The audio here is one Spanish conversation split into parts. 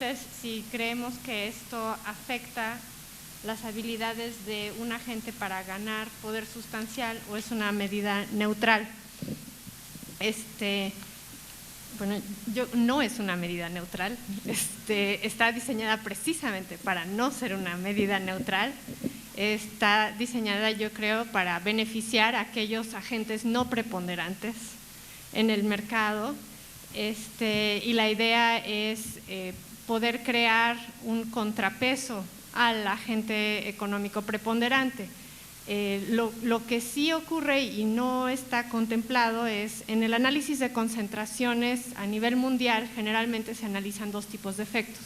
Entonces, si creemos que esto afecta las habilidades de un agente para ganar poder sustancial o es una medida neutral. Bueno, no es una medida neutral, está diseñada precisamente para no ser una medida neutral, está diseñada, yo creo, para beneficiar a aquellos agentes no preponderantes en el mercado, y la idea es poder crear un contrapeso al agente económico preponderante. Lo que sí ocurre y no está contemplado es en el análisis de concentraciones a nivel mundial. Generalmente se analizan dos tipos de efectos: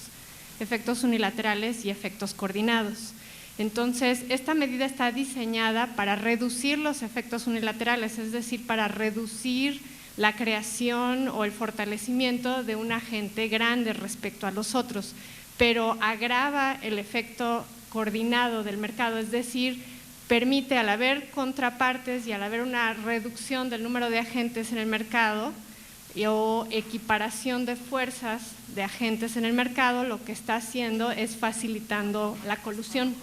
efectos unilaterales y efectos coordinados. Entonces, esta medida está diseñada para reducir los efectos unilaterales, es decir, para reducir la creación o el fortalecimiento de un agente grande respecto a los otros, pero agrava el efecto coordinado del mercado, es decir, permite, al haber contrapartes y al haber una reducción del número de agentes en el mercado o equiparación de fuerzas de agentes en el mercado, lo que está haciendo es facilitando la colusión.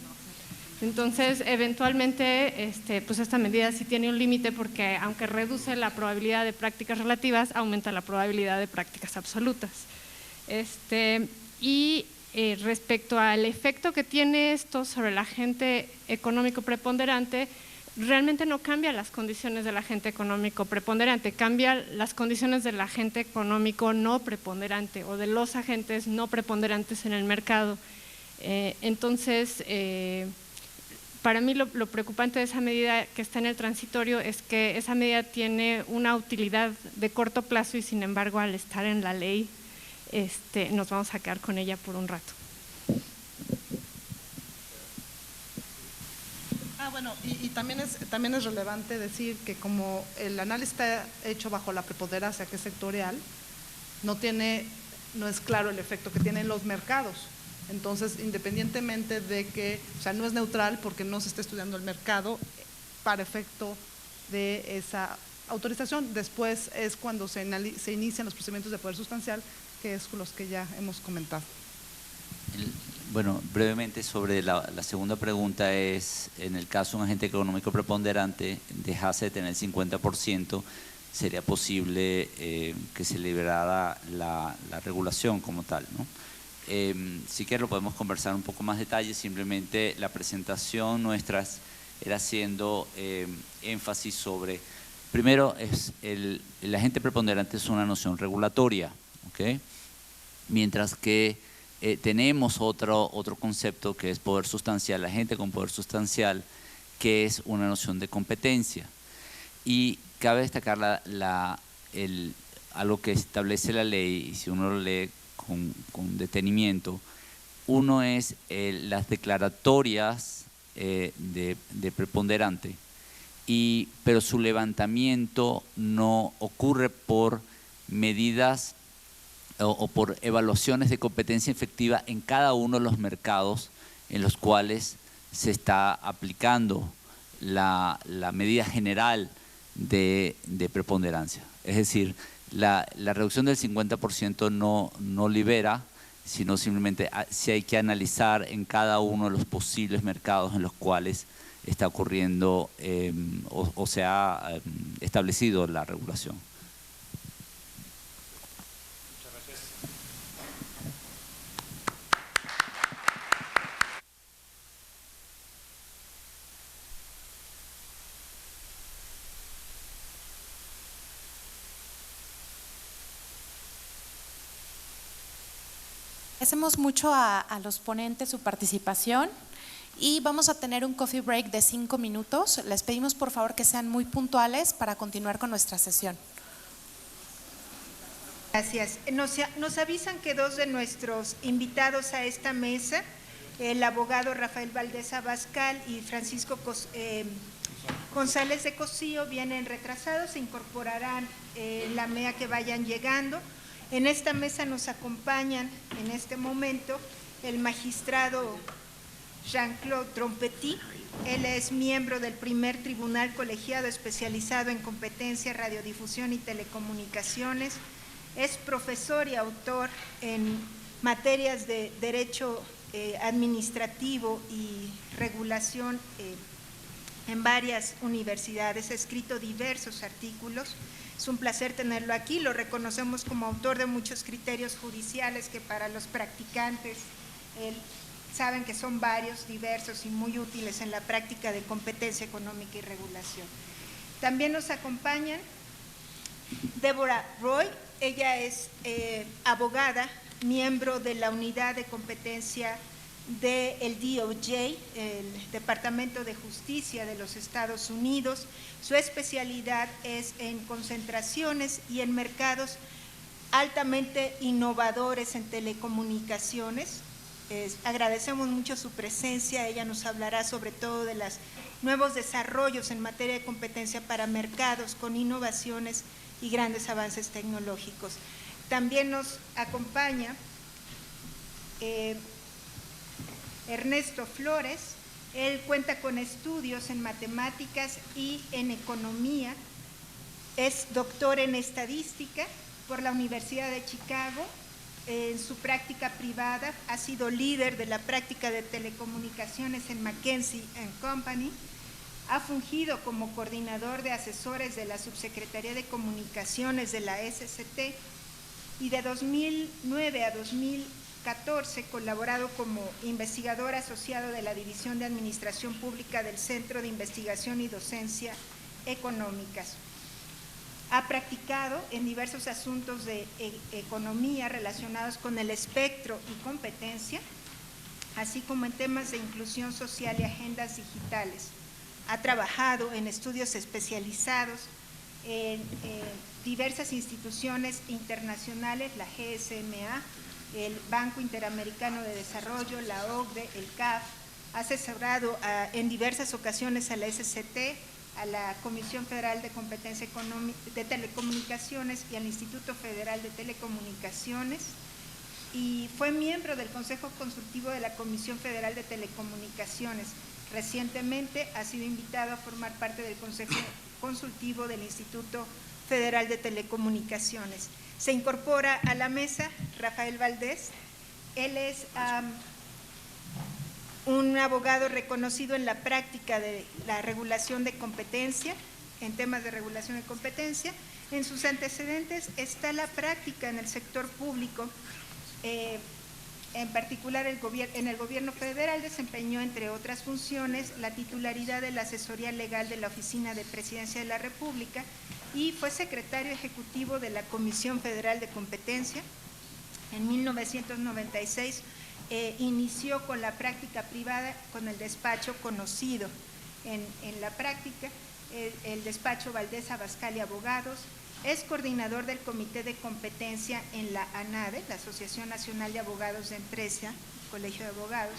Entonces, eventualmente, pues esta medida sí tiene un límite, porque aunque reduce la probabilidad de prácticas relativas, aumenta la probabilidad de prácticas absolutas. Respecto al efecto que tiene esto sobre el agente económico preponderante, realmente no cambia las condiciones del agente económico preponderante, cambia las condiciones del agente económico no preponderante o de los agentes no preponderantes en el mercado. Entonces, para mí lo preocupante de esa medida que está en el transitorio es que esa medida tiene una utilidad de corto plazo y, sin embargo, al estar en la ley, nos vamos a quedar con ella por un rato. Bueno, y también es relevante decir que como el análisis está hecho bajo la preponderancia, que es sectorial, no es claro el efecto que tienen los mercados. Entonces, independientemente de que, o sea, no es neutral porque no se está estudiando el mercado para efecto de esa autorización. Después es cuando se inician los procedimientos de poder sustancial, que es los que ya hemos comentado. Bueno, brevemente sobre la segunda pregunta es, en el caso de un agente económico preponderante dejase de tener el 50%, ¿sería posible que se liberara la regulación como tal, ¿no? Sí que lo podemos conversar un poco más detalle. Simplemente la presentación nuestra era haciendo énfasis sobre, primero, el agente preponderante es una noción regulatoria, ¿ok? Mientras que tenemos otro concepto que es poder sustancial, agente con poder sustancial, que es una noción de competencia. Y cabe destacar algo que establece la ley, y si uno lo lee con detenimiento, uno es las declaratorias de preponderante, pero su levantamiento no ocurre por medidas o por evaluaciones de competencia efectiva en cada uno de los mercados en los cuales se está aplicando la medida general de preponderancia. Es decir, la reducción del 50% no libera, sino simplemente si hay que analizar en cada uno de los posibles mercados en los cuales está ocurriendo o se ha establecido la regulación. Agradecemos mucho a los ponentes su participación y vamos a tener un coffee break de 5 minutos. Les pedimos por favor que sean muy puntuales para continuar con nuestra sesión. Gracias. Nos avisan que dos de nuestros invitados a esta mesa, el abogado Rafael Valdés Abascal y Francisco González de Cosío, vienen retrasados, se incorporarán en la medida que vayan llegando. En esta mesa nos acompañan en este momento el magistrado Jean-Claude Trompetit. Él es miembro del primer tribunal colegiado especializado en competencia, radiodifusión y telecomunicaciones. Es profesor y autor en materias de derecho administrativo y regulación en varias universidades, ha escrito diversos artículos. Es un placer tenerlo aquí, lo reconocemos como autor de muchos criterios judiciales que para los practicantes saben que son varios, diversos y muy útiles en la práctica de competencia económica y regulación. También nos acompañan Deborah Roy, ella es abogada, miembro de la Unidad de Competencia del DOJ, el Departamento de Justicia de los Estados Unidos. Su especialidad es en concentraciones y en mercados altamente innovadores en telecomunicaciones. Agradecemos mucho su presencia, ella nos hablará sobre todo de los nuevos desarrollos en materia de competencia para mercados con innovaciones y grandes avances tecnológicos. También nos acompaña Ernesto Flores, él cuenta con estudios en matemáticas y en economía, es doctor en estadística por la Universidad de Chicago. En su práctica privada ha sido líder de la práctica de telecomunicaciones en McKinsey & Company, ha fungido como coordinador de asesores de la Subsecretaría de Comunicaciones de la SCT y de 2009 a 2014 colaborado como investigador asociado de la División de Administración Pública del Centro de Investigación y Docencia Económicas. Ha practicado en diversos asuntos de economía relacionados con el espectro y competencia, así como en temas de inclusión social y agendas digitales. Ha trabajado en estudios especializados en diversas instituciones internacionales, la GSMA, el Banco Interamericano de Desarrollo, la OCDE, el CAF. Ha asesorado en diversas ocasiones a la SCT, a la Comisión Federal de Competencia de Telecomunicaciones y al Instituto Federal de Telecomunicaciones, y fue miembro del Consejo Consultivo de la Comisión Federal de Telecomunicaciones. Recientemente ha sido invitado a formar parte del Consejo Consultivo del Instituto Federal de Telecomunicaciones. Se incorpora a la mesa Rafael Valdés. Él es un abogado reconocido en la práctica de la regulación de competencia, en temas de regulación de competencia. En sus antecedentes está la práctica en el sector público, en particular en el gobierno federal desempeñó, entre otras funciones, la titularidad de la asesoría legal de la Oficina de Presidencia de la República y fue secretario ejecutivo de la Comisión Federal de Competencia. En 1996 inició con la práctica privada con el despacho conocido en la práctica, el despacho Valdés Abascal y Abogados. Es coordinador del Comité de Competencia en la ANADE, la Asociación Nacional de Abogados de Empresa, Colegio de Abogados,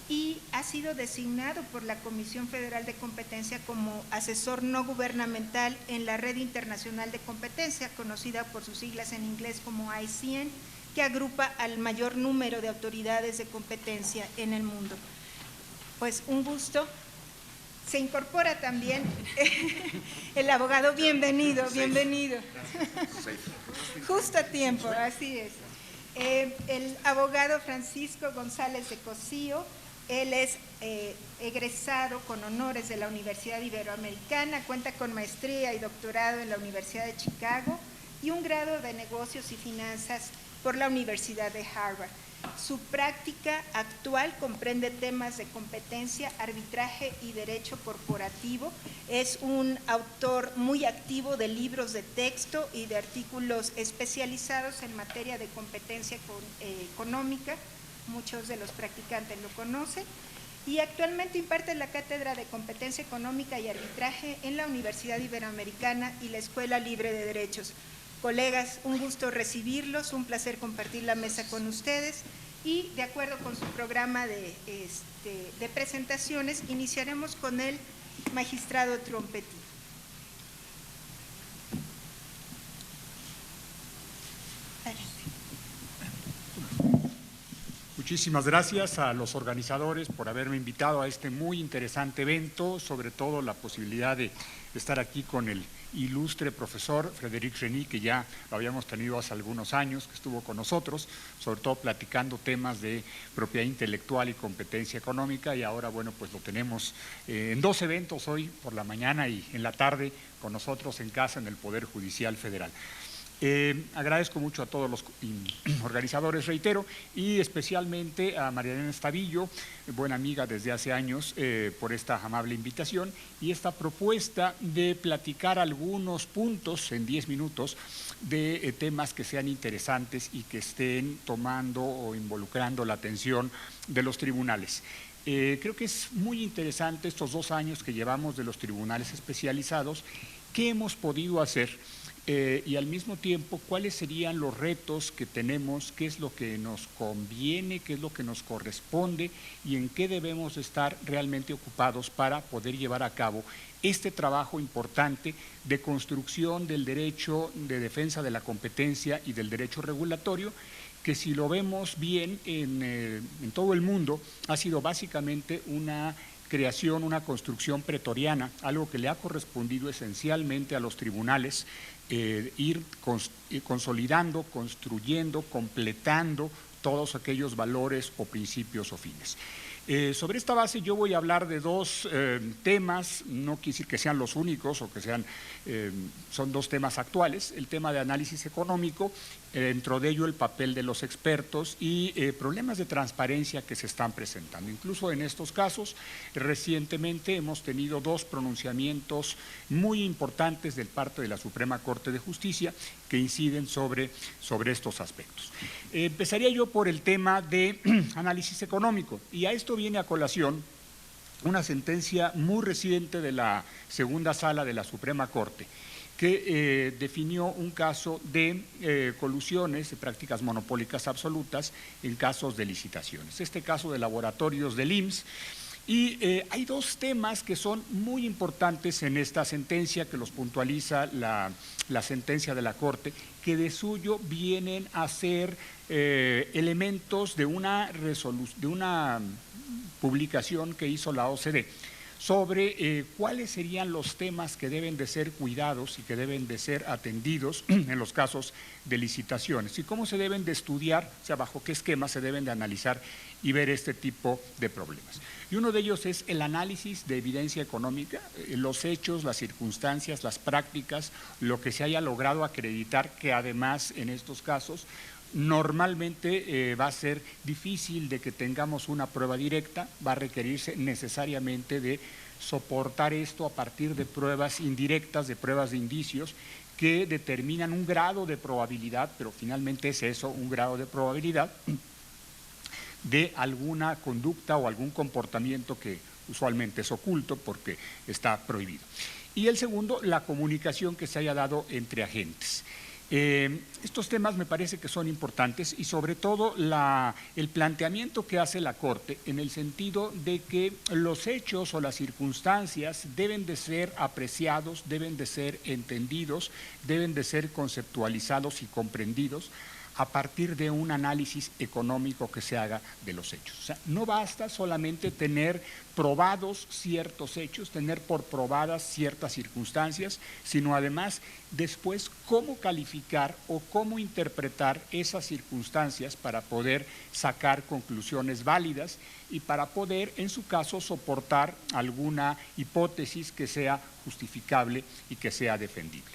y ha sido designado por la Comisión Federal de Competencia como asesor no gubernamental en la Red Internacional de Competencia, conocida por sus siglas en inglés como ICN, que agrupa al mayor número de autoridades de competencia en el mundo. Pues un gusto. Se incorpora también el abogado, bienvenido, bienvenido. Justo a tiempo, así es. El abogado Francisco González de Cosío, él es egresado con honores de la Universidad Iberoamericana, cuenta con maestría y doctorado en la Universidad de Chicago y un grado de negocios y finanzas por la Universidad de Harvard. Su práctica actual comprende temas de competencia, arbitraje y derecho corporativo. Es un autor muy activo de libros de texto y de artículos especializados en materia de competencia económica. Muchos de los practicantes lo conocen. Y actualmente imparte la Cátedra de Competencia Económica y Arbitraje en la Universidad Iberoamericana y la Escuela Libre de Derechos. Colegas, un gusto recibirlos, un placer compartir la mesa con ustedes y de acuerdo con su programa de presentaciones, iniciaremos con el magistrado Trompetti. Muchísimas gracias a los organizadores por haberme invitado a este muy interesante evento, sobre todo la posibilidad de estar aquí con el ilustre profesor Frédéric Reny, que ya lo habíamos tenido hace algunos años, que estuvo con nosotros, sobre todo platicando temas de propiedad intelectual y competencia económica, y ahora, bueno, pues lo tenemos en 2 eventos, hoy por la mañana y en la tarde, con nosotros en casa en el Poder Judicial Federal. Agradezco mucho a todos los organizadores, reitero, y especialmente a María Elena Estavillo, buena amiga desde hace años, por esta amable invitación y esta propuesta de platicar algunos puntos en 10 minutos de temas que sean interesantes y que estén tomando o involucrando la atención de los tribunales. Creo que es muy interesante estos 2 años que llevamos de los tribunales especializados, qué hemos podido hacer. Y al mismo tiempo, ¿cuáles serían los retos que tenemos? ¿Qué es lo que nos conviene? ¿Qué es lo que nos corresponde? ¿Y en qué debemos estar realmente ocupados para poder llevar a cabo este trabajo importante de construcción del derecho de defensa de la competencia y del derecho regulatorio, que si lo vemos bien en todo el mundo ha sido básicamente una creación, una construcción pretoriana, algo que le ha correspondido esencialmente a los tribunales, ir consolidando, construyendo, completando todos aquellos valores o principios o fines. Sobre esta base yo voy a hablar de 2 temas, no quiere decir que sean los únicos o que sean, son 2 temas actuales, el tema de análisis económico, dentro de ello el papel de los expertos y problemas de transparencia que se están presentando. Incluso en estos casos, recientemente hemos tenido 2 pronunciamientos muy importantes del parte de la Suprema Corte de Justicia que inciden sobre estos aspectos. Empezaría yo por el tema de análisis económico, y a esto viene a colación una sentencia muy reciente de la Segunda Sala de la Suprema Corte, que definió un caso de colusiones, de prácticas monopólicas absolutas en casos de licitaciones. Este caso de laboratorios del IMSS. Y hay 2 temas que son muy importantes en esta sentencia, que los puntualiza la sentencia de la Corte, que de suyo vienen a ser elementos de una publicación que hizo la OCDE sobre cuáles serían los temas que deben de ser cuidados y que deben de ser atendidos en los casos de licitaciones y cómo se deben de estudiar, o sea, bajo qué esquemas se deben de analizar y ver este tipo de problemas. Y uno de ellos es el análisis de evidencia económica, los hechos, las circunstancias, las prácticas, lo que se haya logrado acreditar, que además en estos casos normalmente va a ser difícil de que tengamos una prueba directa, va a requerirse necesariamente de soportar esto a partir de pruebas indirectas, de pruebas de indicios que determinan un grado de probabilidad, pero finalmente es eso, un grado de probabilidad de alguna conducta o algún comportamiento que usualmente es oculto porque está prohibido. Y el segundo, la comunicación que se haya dado entre agentes. Estos temas me parece que son importantes y sobre todo el planteamiento que hace la Corte en el sentido de que los hechos o las circunstancias deben de ser apreciados, deben de ser entendidos, deben de ser conceptualizados y comprendidos a partir de un análisis económico que se haga de los hechos. O sea, no basta solamente tener probados ciertos hechos, tener por probadas ciertas circunstancias, sino además después cómo calificar o cómo interpretar esas circunstancias para poder sacar conclusiones válidas y para poder, en su caso, soportar alguna hipótesis que sea justificable y que sea defendible.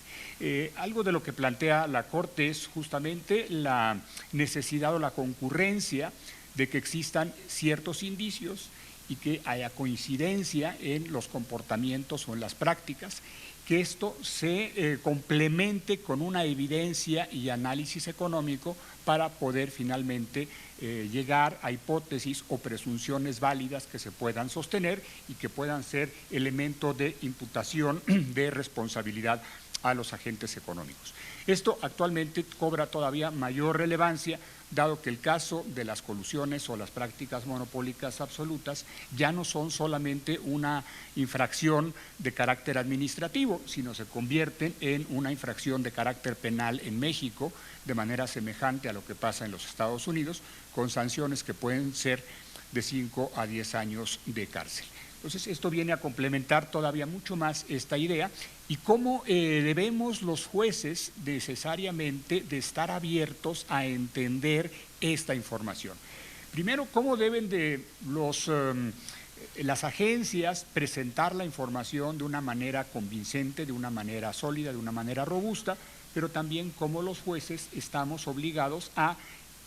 Algo de lo que plantea la Corte es justamente la necesidad o la concurrencia de que existan ciertos indicios y que haya coincidencia en los comportamientos o en las prácticas, que esto se complemente con una evidencia y análisis económico para poder finalmente llegar a hipótesis o presunciones válidas que se puedan sostener y que puedan ser elemento de imputación de responsabilidad a los agentes económicos. Esto actualmente cobra todavía mayor relevancia dado que el caso de las colusiones o las prácticas monopólicas absolutas ya no son solamente una infracción de carácter administrativo, sino se convierten en una infracción de carácter penal en México, de manera semejante a lo que pasa en los Estados Unidos, con sanciones que pueden ser de 5 a 10 años de cárcel. Entonces, esto viene a complementar todavía mucho más esta idea y cómo debemos los jueces necesariamente de estar abiertos a entender esta información. Primero, cómo deben de las agencias presentar la información de una manera convincente, de una manera sólida, de una manera robusta, pero también cómo los jueces estamos obligados a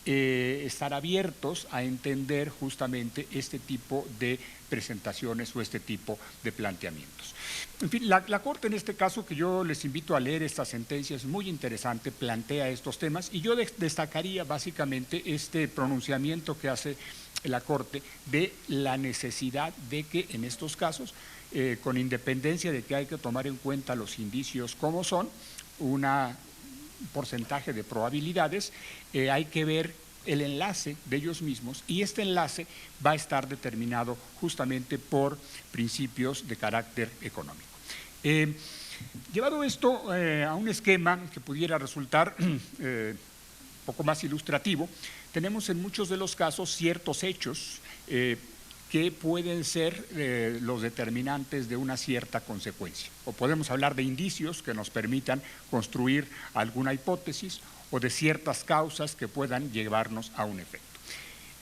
estar abiertos a entender justamente este tipo de presentaciones o este tipo de planteamientos. En fin, la Corte en este caso, que yo les invito a leer esta sentencia, es muy interesante, plantea estos temas y yo destacaría básicamente este pronunciamiento que hace la Corte de la necesidad de que en estos casos, con independencia de que hay que tomar en cuenta los indicios como son, un porcentaje de probabilidades, hay que ver el enlace de ellos mismos y este enlace va a estar determinado justamente por principios de carácter económico. Llevado esto a un esquema que pudiera resultar un poco más ilustrativo, tenemos en muchos de los casos ciertos hechos que pueden ser los determinantes de una cierta consecuencia. O podemos hablar de indicios que nos permitan construir alguna hipótesis o de ciertas causas que puedan llevarnos a un efecto.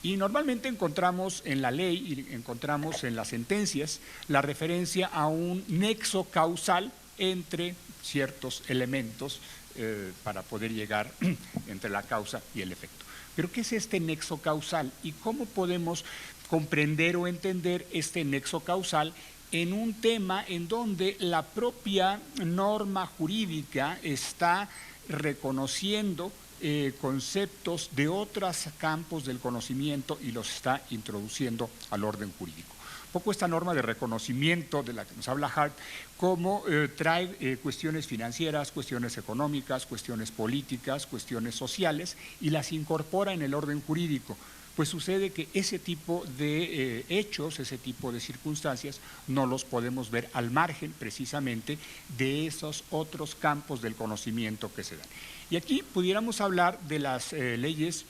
Y normalmente encontramos en la ley y encontramos en las sentencias la referencia a un nexo causal entre ciertos elementos para poder llegar entre la causa y el efecto. Pero ¿qué es este nexo causal y cómo podemos comprender o entender este nexo causal en un tema en donde la propia norma jurídica está reconociendo conceptos de otros campos del conocimiento y los está introduciendo al orden jurídico? Un poco esta norma de reconocimiento de la que nos habla Hart, cómo trae cuestiones financieras, cuestiones económicas, cuestiones políticas, cuestiones sociales y las incorpora en el orden jurídico. Pues sucede que ese tipo de hechos, ese tipo de circunstancias, no los podemos ver al margen precisamente de esos otros campos del conocimiento que se dan. Y aquí pudiéramos hablar de las leyes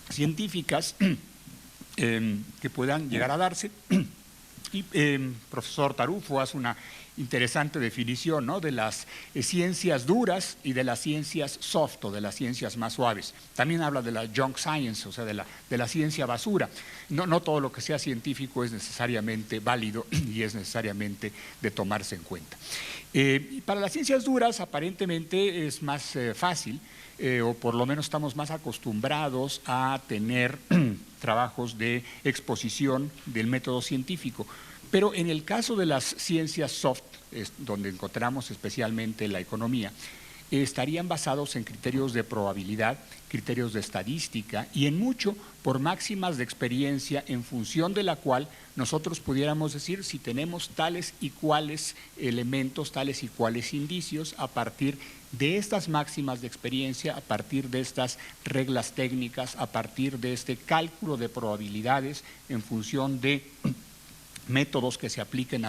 científicas que puedan llegar a darse. Y profesor Tarufo hace una interesante definición, ¿no?, de las ciencias duras y de las ciencias soft o de las ciencias más suaves. También habla de la junk science, o sea, de la ciencia basura. No todo lo que sea científico es necesariamente válido y es necesariamente de tomarse en cuenta. Y para las ciencias duras aparentemente es más fácil, o por lo menos estamos más acostumbrados a tener trabajos de exposición del método científico. Pero en el caso de las ciencias soft, donde encontramos especialmente la economía, estarían basados en criterios de probabilidad, criterios de estadística y en mucho por máximas de experiencia en función de la cual nosotros pudiéramos decir si tenemos tales y cuales elementos, tales y cuales indicios a partir de estas máximas de experiencia, a partir de estas reglas técnicas, a partir de este cálculo de probabilidades en función de métodos que se apliquen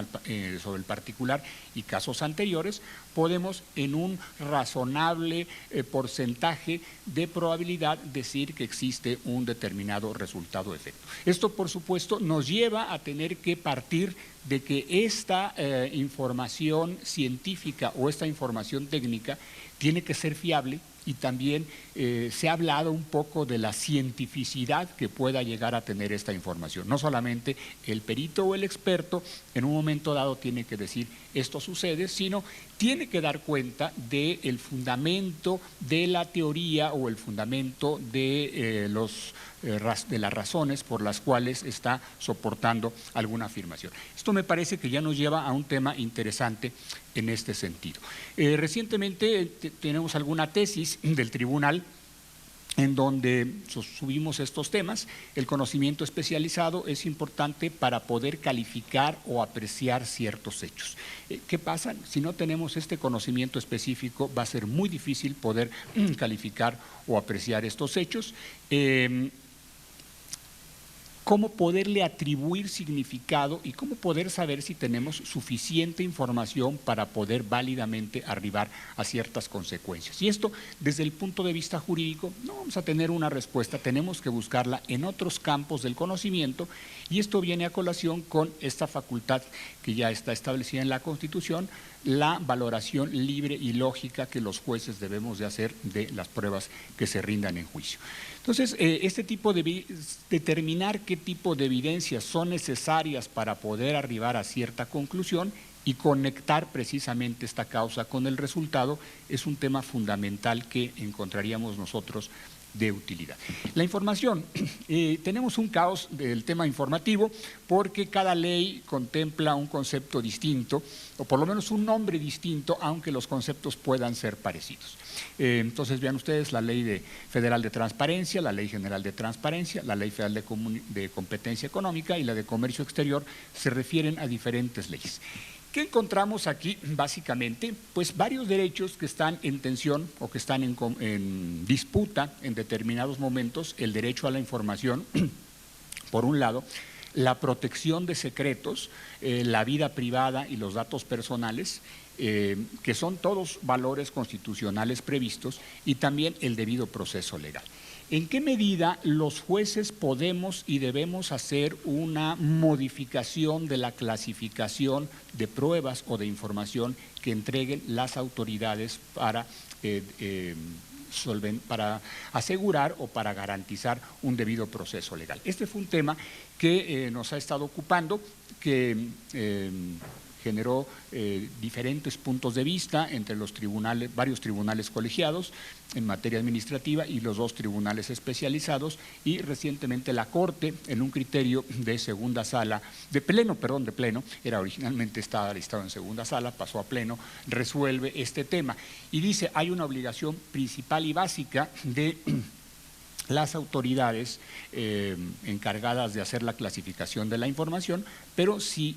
sobre el particular y casos anteriores, podemos en un razonable porcentaje de probabilidad decir que existe un determinado resultado o efecto. Esto, por supuesto, nos lleva a tener que partir de que esta información científica o esta información técnica tiene que ser fiable y también se ha hablado un poco de la cientificidad que pueda llegar a tener esta información. No solamente el perito o el experto en un momento dado tiene que decir esto sucede, sino tiene que dar cuenta del fundamento de la teoría o el fundamento de las razones por las cuales está soportando alguna afirmación. Esto me parece que ya nos lleva a un tema interesante en este sentido. Recientemente tenemos alguna tesis del tribunal en donde subimos estos temas. El conocimiento especializado es importante para poder calificar o apreciar ciertos hechos. ¿Qué pasa? Si no tenemos este conocimiento específico, va a ser muy difícil poder calificar o apreciar estos hechos. Cómo poderle atribuir significado y cómo poder saber si tenemos suficiente información para poder válidamente arribar a ciertas consecuencias. Y esto, desde el punto de vista jurídico, no vamos a tener una respuesta, tenemos que buscarla en otros campos del conocimiento, y esto viene a colación con esta facultad que ya está establecida en la Constitución, la valoración libre y lógica que los jueces debemos de hacer de las pruebas que se rindan en juicio. Entonces, este tipo de determinar qué tipo de evidencias son necesarias para poder arribar a cierta conclusión y conectar precisamente esta causa con el resultado es un tema fundamental que encontraríamos nosotros de utilidad. La información, tenemos un caos del tema informativo porque cada ley contempla un concepto distinto o por lo menos un nombre distinto, aunque los conceptos puedan ser parecidos. Entonces vean ustedes la Ley Federal de Transparencia, la Ley General de Transparencia, la Ley Federal de Competencia Económica y la de Comercio Exterior se refieren a diferentes leyes. ¿Qué encontramos aquí básicamente? Pues varios derechos que están en tensión o que están en disputa en determinados momentos. El derecho a la información, por un lado, la protección de secretos, la vida privada y los datos personales, que son todos valores constitucionales previstos, y también el debido proceso legal. ¿En qué medida los jueces podemos y debemos hacer una modificación de la clasificación de pruebas o de información que entreguen las autoridades para asegurar o para garantizar un debido proceso legal? Este fue un tema que nos ha estado ocupando, que generó diferentes puntos de vista entre los tribunales, varios tribunales colegiados en materia administrativa y los dos tribunales especializados, y recientemente la Corte, en un criterio de segunda sala, de pleno, era originalmente estaba listado en segunda sala, pasó a pleno, resuelve este tema y dice: hay una obligación principal y básica de las autoridades encargadas de hacer la clasificación de la información, pero si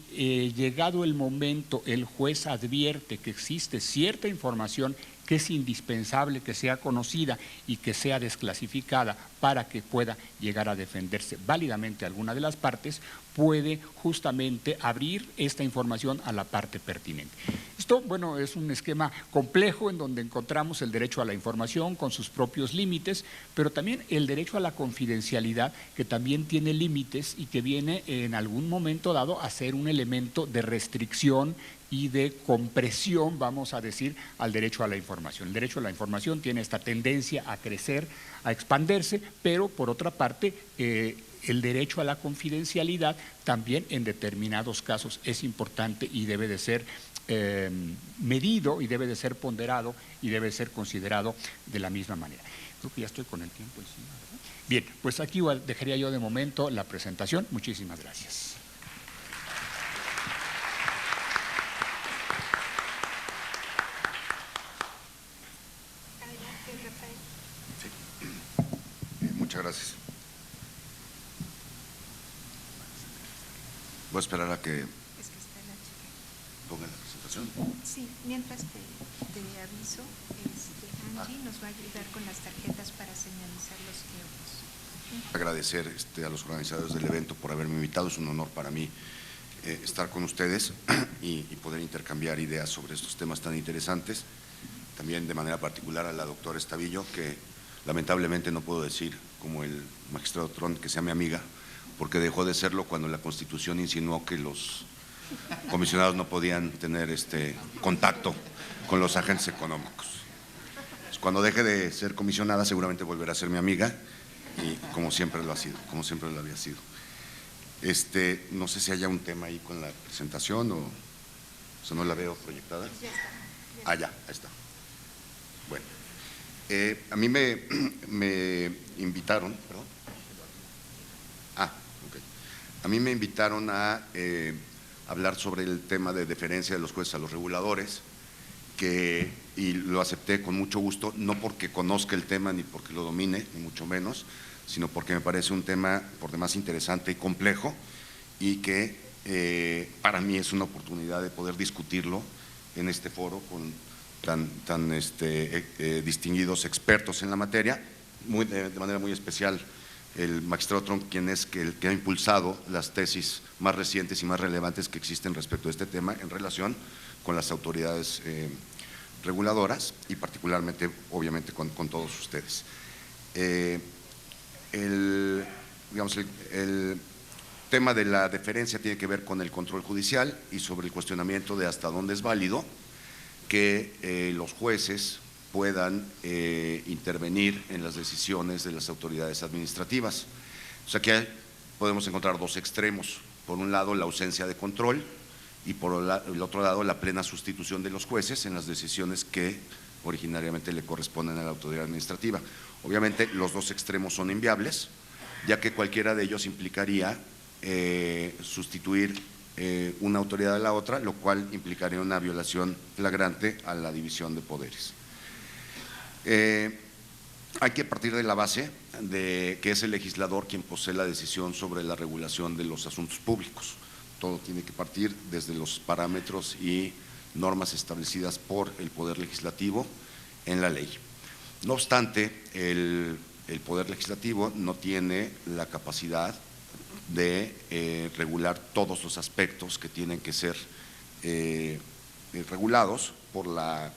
llegado el momento el juez advierte que existe cierta información que es indispensable que sea conocida y que sea desclasificada para que pueda llegar a defenderse válidamente alguna de las partes, puede justamente abrir esta información a la parte pertinente. Esto, bueno, es un esquema complejo en donde encontramos el derecho a la información con sus propios límites, pero también el derecho a la confidencialidad, que también tiene límites y que viene en algún momento dado a ser un elemento de restricción y de compresión, vamos a decir, al derecho a la información. El derecho a la información tiene esta tendencia a crecer, a expandirse, pero por otra parte, el derecho a la confidencialidad también en determinados casos es importante y debe de ser medido y debe de ser ponderado y debe de ser considerado de la misma manera. Creo que ya estoy con el tiempo encima, ¿verdad? Bien, pues aquí dejaría yo de momento la presentación. Muchísimas gracias. Muchas gracias. Voy a esperar a que ponga la presentación. Sí, mientras te aviso, Angie nos va a ayudar con las tarjetas para señalizar los tiempos. Agradecer a los organizadores del evento por haberme invitado. Es un honor para mí estar con ustedes y poder intercambiar ideas sobre estos temas tan interesantes. También de manera particular a la doctora Estavillo, que lamentablemente no puedo decir, como el magistrado Tront, que sea mi amiga, porque dejó de serlo cuando la Constitución insinuó que los comisionados no podían tener contacto con los agentes económicos. Pues cuando deje de ser comisionada seguramente volverá a ser mi amiga, y como siempre lo ha sido, como siempre lo había sido. No sé si haya un tema ahí con la presentación o no la veo proyectada. Ya está. Ah, ya, ahí está. Bueno. A mí me invitaron, perdón. A mí me invitaron a hablar sobre el tema de deferencia de los jueces a los reguladores, y lo acepté con mucho gusto, no porque conozca el tema ni porque lo domine, ni mucho menos, sino porque me parece un tema por demás interesante y complejo, y que para mí es una oportunidad de poder discutirlo en este foro con tan distinguidos expertos en la materia, de manera muy especial el magistrado Trump, quien es el que ha impulsado las tesis más recientes y más relevantes que existen respecto a este tema en relación con las autoridades reguladoras y particularmente, obviamente, con todos ustedes. El tema de la deferencia tiene que ver con el control judicial y sobre el cuestionamiento de hasta dónde es válido que los jueces puedan intervenir en las decisiones de las autoridades administrativas. O sea, que podemos encontrar dos extremos. Por un lado, la ausencia de control y por el otro lado, la plena sustitución de los jueces en las decisiones que originariamente le corresponden a la autoridad administrativa. Obviamente, los dos extremos son inviables, ya que cualquiera de ellos implicaría sustituir una autoridad a la otra, lo cual implicaría una violación flagrante a la división de poderes. Hay que partir de la base de que es el legislador quien posee la decisión sobre la regulación de los asuntos públicos. Todo tiene que partir desde los parámetros y normas establecidas por el Poder Legislativo en la ley. No obstante, el Poder Legislativo no tiene la capacidad de regular todos los aspectos que tienen que ser regulados por la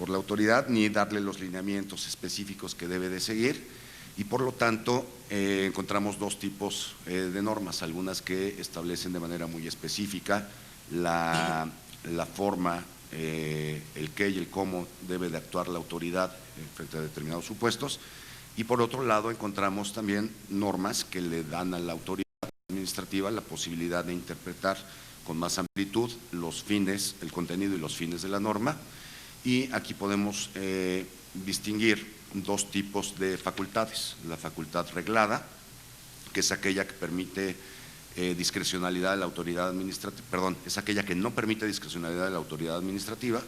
autoridad, ni darle los lineamientos específicos que debe de seguir, y por lo tanto encontramos dos tipos de normas, algunas que establecen de manera muy específica la forma, el qué y el cómo debe de actuar la autoridad frente a determinados supuestos, y por otro lado encontramos también normas que le dan a la autoridad administrativa la posibilidad de interpretar con más amplitud los fines, el contenido y los fines de la norma. Y aquí podemos distinguir dos tipos de facultades: la facultad reglada, que es aquella que permite discrecionalidad de la autoridad administrativa, perdón, es aquella que no permite discrecionalidad de la autoridad administrativa,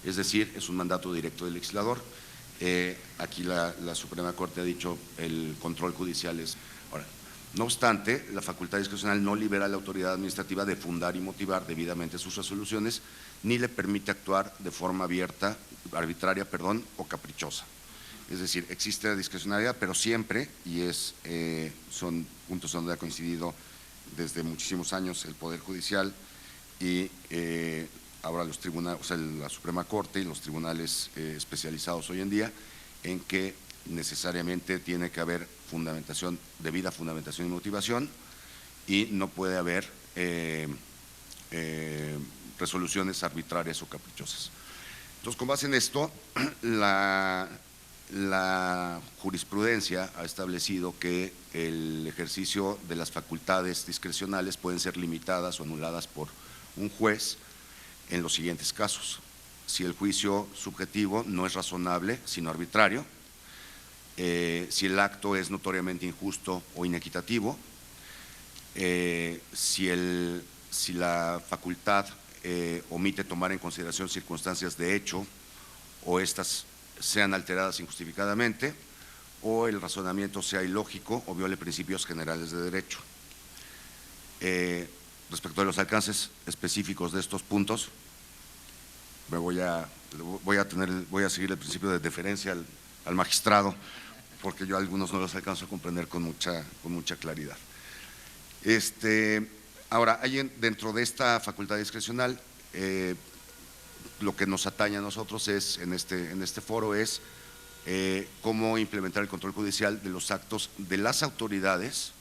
es decir, es un mandato directo del legislador. Aquí la Suprema Corte ha dicho el control judicial es… Ahora, no obstante, la facultad discrecional no libera a la autoridad administrativa de fundar y motivar debidamente sus resoluciones, ni le permite actuar de forma arbitraria o caprichosa. Es decir, existe la discrecionalidad, pero siempre, y son puntos donde ha coincidido desde muchísimos años el Poder Judicial y ahora los tribunales, o sea, la Suprema Corte y los tribunales especializados hoy en día, en que necesariamente tiene que haber debida fundamentación y motivación, y no puede haber resoluciones arbitrarias o caprichosas. Entonces, con base en esto, la jurisprudencia ha establecido que el ejercicio de las facultades discrecionales pueden ser limitadas o anuladas por un juez en los siguientes casos: si el juicio subjetivo no es razonable, sino arbitrario; si el acto es notoriamente injusto o inequitativo; si la facultad omite tomar en consideración circunstancias de hecho o estas sean alteradas injustificadamente, o el razonamiento sea ilógico o viole principios generales de derecho. Respecto a los alcances específicos de estos puntos, voy a seguir el principio de deferencia al magistrado, porque yo algunos no los alcanzo a comprender con mucha claridad. Ahora, dentro de esta facultad discrecional, lo que nos atañe a nosotros en este foro es cómo implementar el control judicial de los actos de las autoridades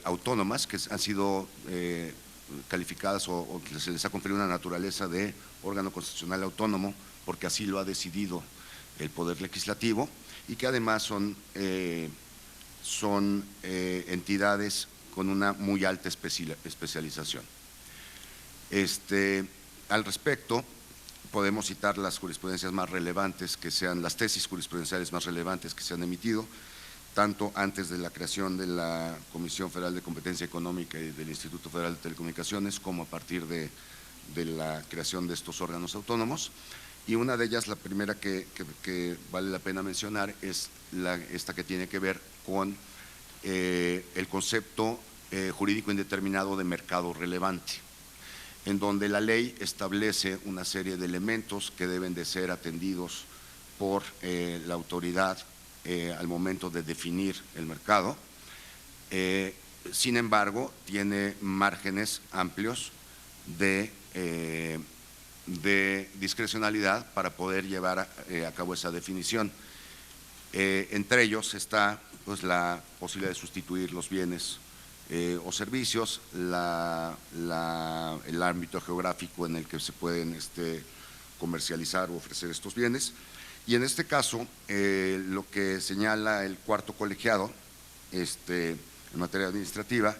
autónomas que han sido calificadas o que se les ha conferido una naturaleza de órgano constitucional autónomo, porque así lo ha decidido el Poder Legislativo, y que además son entidades con una muy alta especialización. Al respecto, podemos citar las jurisprudencias más relevantes las tesis jurisprudenciales más relevantes que se han emitido, tanto antes de la creación de la Comisión Federal de Competencia Económica y del Instituto Federal de Telecomunicaciones, como a partir de de la creación de estos órganos autónomos. Y una de ellas, la primera que vale la pena mencionar, es esta que tiene que ver con el concepto jurídico indeterminado de mercado relevante, en donde la ley establece una serie de elementos que deben de ser atendidos por la autoridad al momento de definir el mercado. Sin embargo, tiene márgenes amplios de discrecionalidad para poder llevar a cabo esa definición. Entre ellos está pues, la posibilidad de sustituir los bienes o servicios, el ámbito geográfico en el que se pueden comercializar o ofrecer estos bienes. Y en este caso, lo que señala el cuarto colegiado en materia administrativa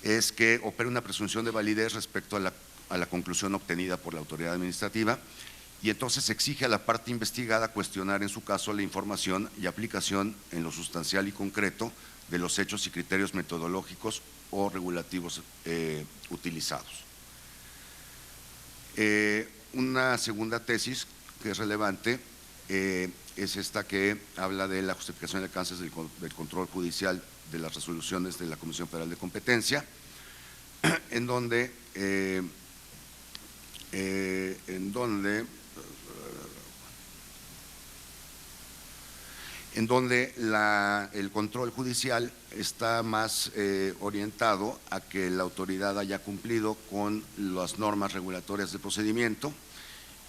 es que opera una presunción de validez respecto a la conclusión obtenida por la autoridad administrativa, y entonces exige a la parte investigada cuestionar en su caso la información y aplicación en lo sustancial y concreto de los hechos y criterios metodológicos o regulativos utilizados. Una segunda tesis que es relevante es esta que habla de la justificación de alcances del control judicial de las resoluciones de la Comisión Federal de Competencia, en donde el control judicial está más orientado a que la autoridad haya cumplido con las normas regulatorias de procedimiento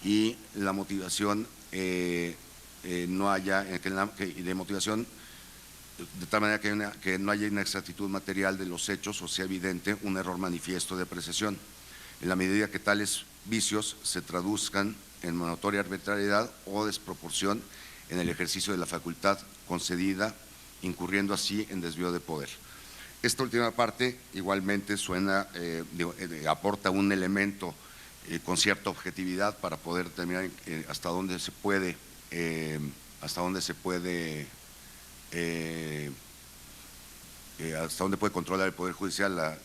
y la motivación no haya, y de motivación de tal manera que no haya inexactitud material de los hechos o sea evidente un error manifiesto de apreciación, en la medida que tales vicios se traduzcan en notoria arbitrariedad o desproporción en el ejercicio de la facultad concedida, incurriendo así en desvío de poder. Esta última parte igualmente aporta un elemento con cierta objetividad para poder determinar hasta dónde se puede controlar el Poder Judicial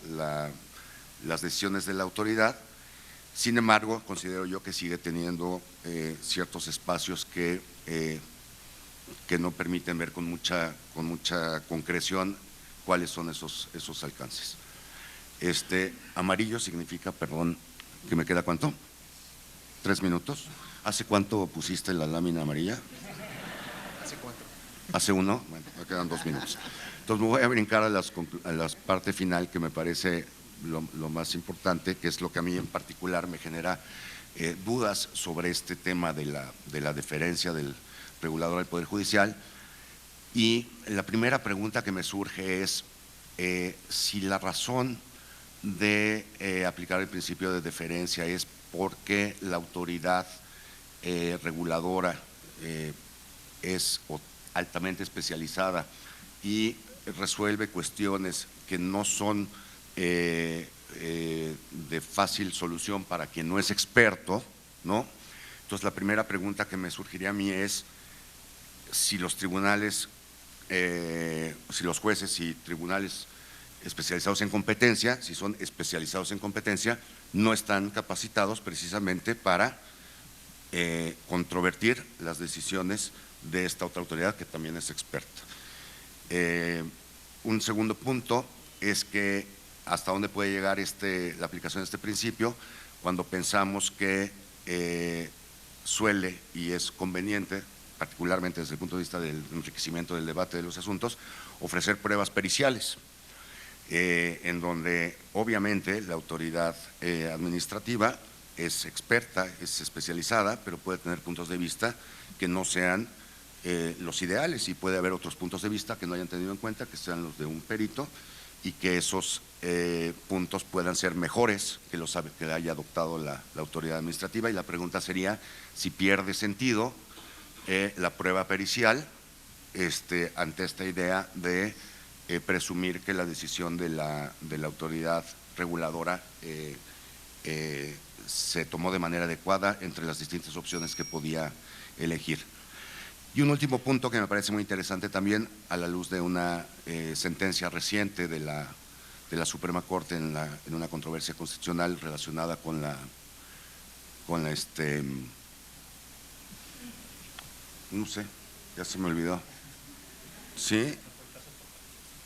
las decisiones de la autoridad. Sin embargo, considero yo que sigue teniendo ciertos espacios que no permiten ver con mucha concreción cuáles son esos alcances. Amarillo significa, perdón, que me queda ¿cuánto? 3 minutos. ¿Hace cuánto pusiste la lámina amarilla? Hace 4. ¿Hace 1? Bueno, me quedan 2 minutos. Entonces me voy a brincar a la parte final, que me parece lo más importante, que es lo que a mí en particular me genera dudas sobre este tema de la deferencia del regulador del Poder Judicial. Y la primera pregunta que me surge es si la razón de aplicar el principio de deferencia es porque la autoridad reguladora es altamente especializada y resuelve cuestiones que no son de fácil solución para quien no es experto, ¿no? Entonces la primera pregunta que me surgiría a mí es si los tribunales, si los jueces y tribunales especializados en competencia, si son especializados en competencia, no están capacitados precisamente para controvertir las decisiones de esta otra autoridad que también es experta. Un segundo punto es que hasta dónde puede llegar la aplicación de este principio cuando pensamos que suele y es conveniente, particularmente desde el punto de vista del enriquecimiento del debate de los asuntos, ofrecer pruebas periciales, en donde obviamente la autoridad administrativa es experta, es especializada, pero puede tener puntos de vista que no sean los ideales, y puede haber otros puntos de vista que no hayan tenido en cuenta, que sean los de un perito, y que esos puntos puedan ser mejores que los que haya adoptado la autoridad administrativa. Y la pregunta sería si pierde sentido la prueba pericial ante esta idea de presumir que la decisión de la autoridad reguladora se tomó de manera adecuada entre las distintas opciones que podía elegir. Y un último punto que me parece muy interesante también, a la luz de una sentencia reciente de la la Suprema Corte en una controversia constitucional relacionada con no sé, ya se me olvidó. ¿Sí?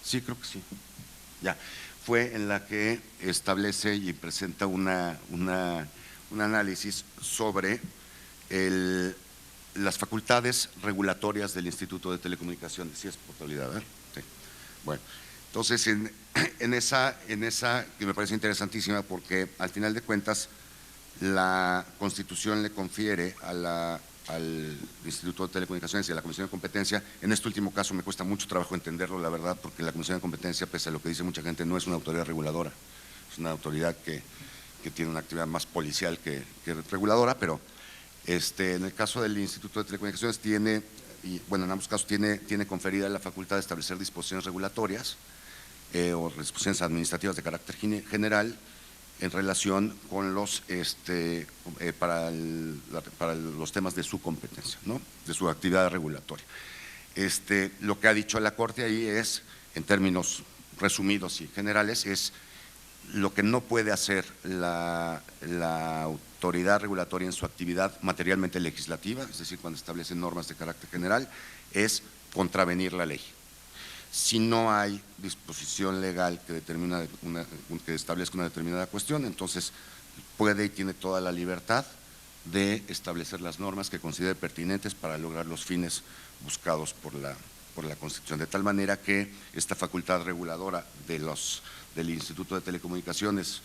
Sí, creo que sí. Ya. Fue en la que establece y presenta un análisis sobre las facultades regulatorias del Instituto de Telecomunicaciones. Sí, es portabilidad, ¿verdad? Sí. Bueno, entonces en esa que me parece interesantísima porque al final de cuentas la Constitución le confiere al Instituto de Telecomunicaciones y a la Comisión de Competencia. En este último caso me cuesta mucho trabajo entenderlo, la verdad, porque la Comisión de Competencia, pese a lo que dice mucha gente, no es una autoridad reguladora, es una autoridad que tiene una actividad más policial que reguladora, pero en el caso del Instituto de Telecomunicaciones en ambos casos tiene conferida la facultad de establecer disposiciones regulatorias o disposiciones administrativas de carácter general en relación con para los temas de su competencia, ¿no? De su actividad regulatoria. Lo que ha dicho la Corte ahí es, en términos resumidos y generales, es lo que no puede hacer la autoridad regulatoria en su actividad materialmente legislativa, es decir, cuando establece normas de carácter general, es contravenir la ley. Si no hay disposición legal que establezca una determinada cuestión, entonces puede y tiene toda la libertad de establecer las normas que considere pertinentes para lograr los fines buscados por la Constitución, de tal manera que esta facultad reguladora del Instituto de Telecomunicaciones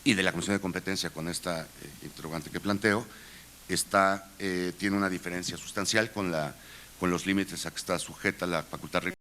y de la Comisión de Competencia, con esta interrogante que planteo, tiene una diferencia sustancial con los límites a que está sujeta la facultad reguladora